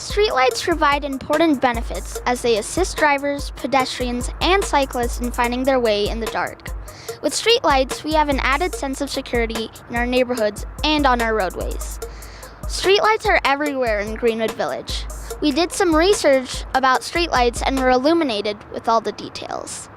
Streetlights provide important benefits as they assist drivers, pedestrians, and cyclists in finding their way in the dark. With streetlights, we have an added sense of security in our neighborhoods and on our roadways. Streetlights are everywhere in Greenwood Village. We did some research about streetlights and were illuminated with all the details.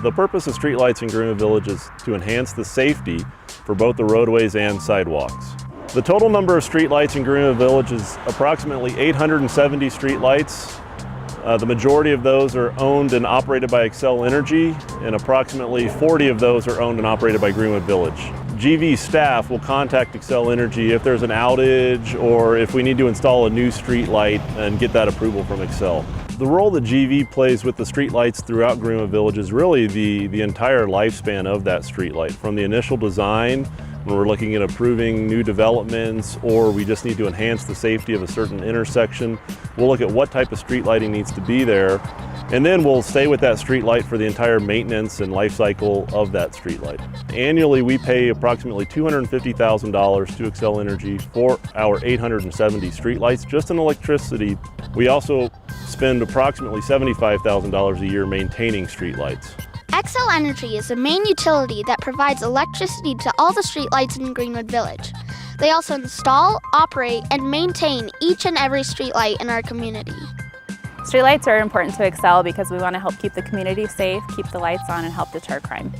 The purpose of streetlights in Greenwood Village is to enhance the safety for both the roadways and sidewalks. The total number of streetlights in Greenwood Village is approximately 870 streetlights. The majority of those are owned and operated by Xcel Energy, and approximately 40 of those are owned and operated by Greenwood Village. GV staff will contact Xcel Energy if there's an outage or if we need to install a new streetlight and get that approval from Xcel. The role that GV plays with the streetlights throughout Greenwood Village is really the entire lifespan of that streetlight, from the initial design when we're looking at approving new developments or we just need to enhance the safety of a certain intersection. We'll look at what type of street lighting needs to be there, and then we'll stay with that street light for the entire maintenance and life cycle of that street light. Annually, we pay approximately $250,000 to Xcel Energy for our 870 street lights just in electricity. We also spend approximately $75,000 a year maintaining street lights. Xcel Energy is the main utility that provides electricity to all the streetlights in Greenwood Village. They also install, operate, and maintain each and every streetlight in our community. Streetlights are important to Xcel because we want to help keep the community safe, keep the lights on, and help deter crime.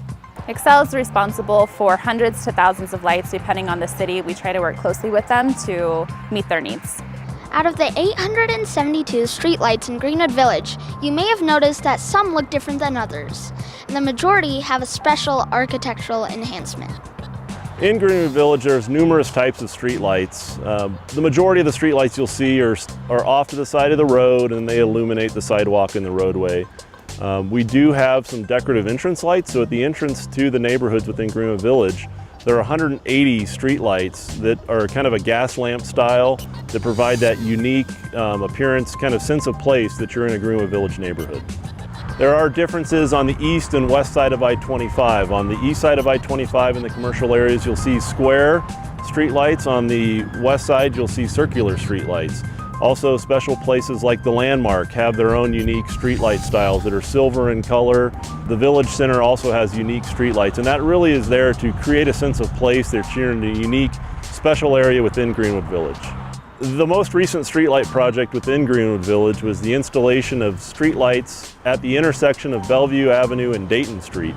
Xcel is responsible for hundreds to thousands of lights depending on the city. We try to work closely with them to meet their needs. Out of the 872 streetlights in Greenwood Village, you may have noticed that some look different than others, and the majority have a special architectural enhancement. In Greenwood Village, there's numerous types of streetlights. The majority of the streetlights you'll see are off to the side of the road and they illuminate the sidewalk and the roadway. We do have some decorative entrance lights, so at the entrance to the neighborhoods within Greenwood Village, there are 180 streetlights that are kind of a gas lamp style that provide that unique appearance, kind of sense of place that you're in a Greenwood Village neighborhood. There are differences on the east and west side of I-25. On the east side of I-25 in the commercial areas, you'll see square streetlights. On the west side, you'll see circular streetlights. Also, special places like the Landmark have their own unique streetlight styles that are silver in color. The Village Center also has unique streetlights, and that really is there to create a sense of place that you're in a unique, special area within Greenwood Village. The most recent streetlight project within Greenwood Village was the installation of streetlights at the intersection of Bellevue Avenue and Dayton Street.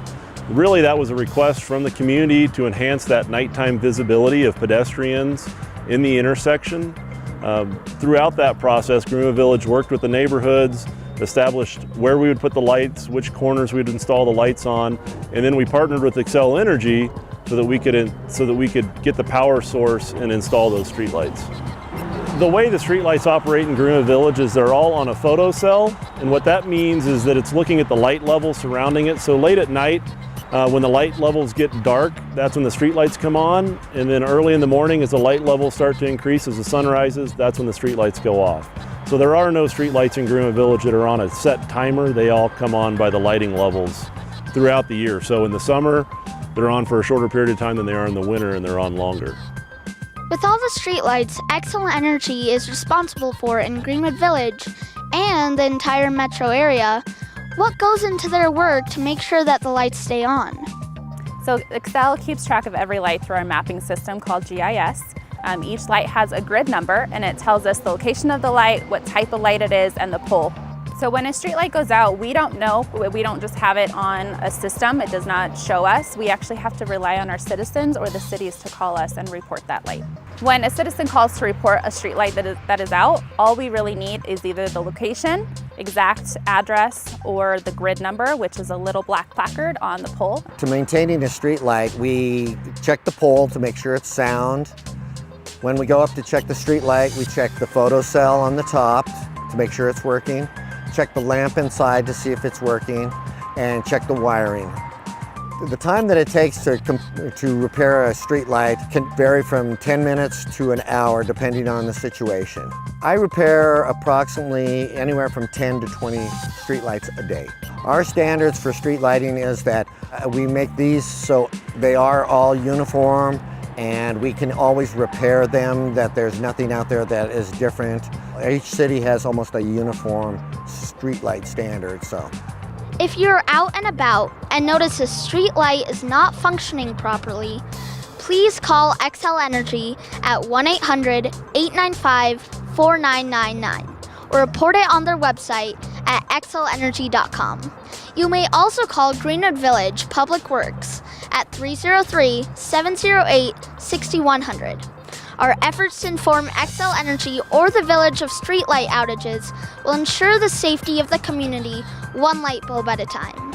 Really, that was a request from the community to enhance that nighttime visibility of pedestrians in the intersection. Throughout that process, Greenwood Village worked with the neighborhoods, established where we would put the lights, which corners we'd install the lights on, and then we partnered with Xcel Energy so that we could get the power source and install those streetlights. The way the streetlights operate in Greenwood Village is they're all on a photocell, and what that means is that it's looking at the light level surrounding it. So late at night, when the light levels get dark, that's when the streetlights come on, and then early in the morning as the light levels start to increase as the sun rises, that's when the streetlights go off. So there are no streetlights in Greenwood Village that are on a set timer. They all come on by the lighting levels throughout the year. So in the summer, they're on for a shorter period of time than they are in the winter, and they're on longer. With all the streetlights Xcel Energy is responsible for in Greenwood Village and the entire metro area, what goes into their work to make sure that the lights stay on? So Xcel keeps track of every light through our mapping system called GIS. Each light has a grid number, and it tells us the location of the light, what type of light it is, and the pole. So when a street light goes out, we don't know. We don't just have it on a system. It does not show us. We actually have to rely on our citizens or the cities to call us and report that light. When a citizen calls to report a street light that is out, all we really need is either the location, exact address, or the grid number, which is a little black placard on the pole. To maintaining a street light, we check the pole to make sure it's sound. When we go up to check the street light, we check the photocell on the top to make sure it's working, check the lamp inside to see if it's working, and check the wiring. The time that it takes to repair a street light can vary from 10 minutes to an hour depending on the situation. I repair approximately anywhere from 10 to 20 street lights a day. Our standards for street lighting is that we make these so they are all uniform and we can always repair them, that there's nothing out there that is different. Each city has almost a uniform street light standard. If you're out and about and notice a street light is not functioning properly, please call Xcel Energy at 1-800-895-4999 or report it on their website at xcelenergy.com. You may also call Greenwood Village Public Works at 303-708-6100. Our efforts to inform Xcel Energy or the Village of streetlight outages will ensure the safety of the community, one light bulb at a time.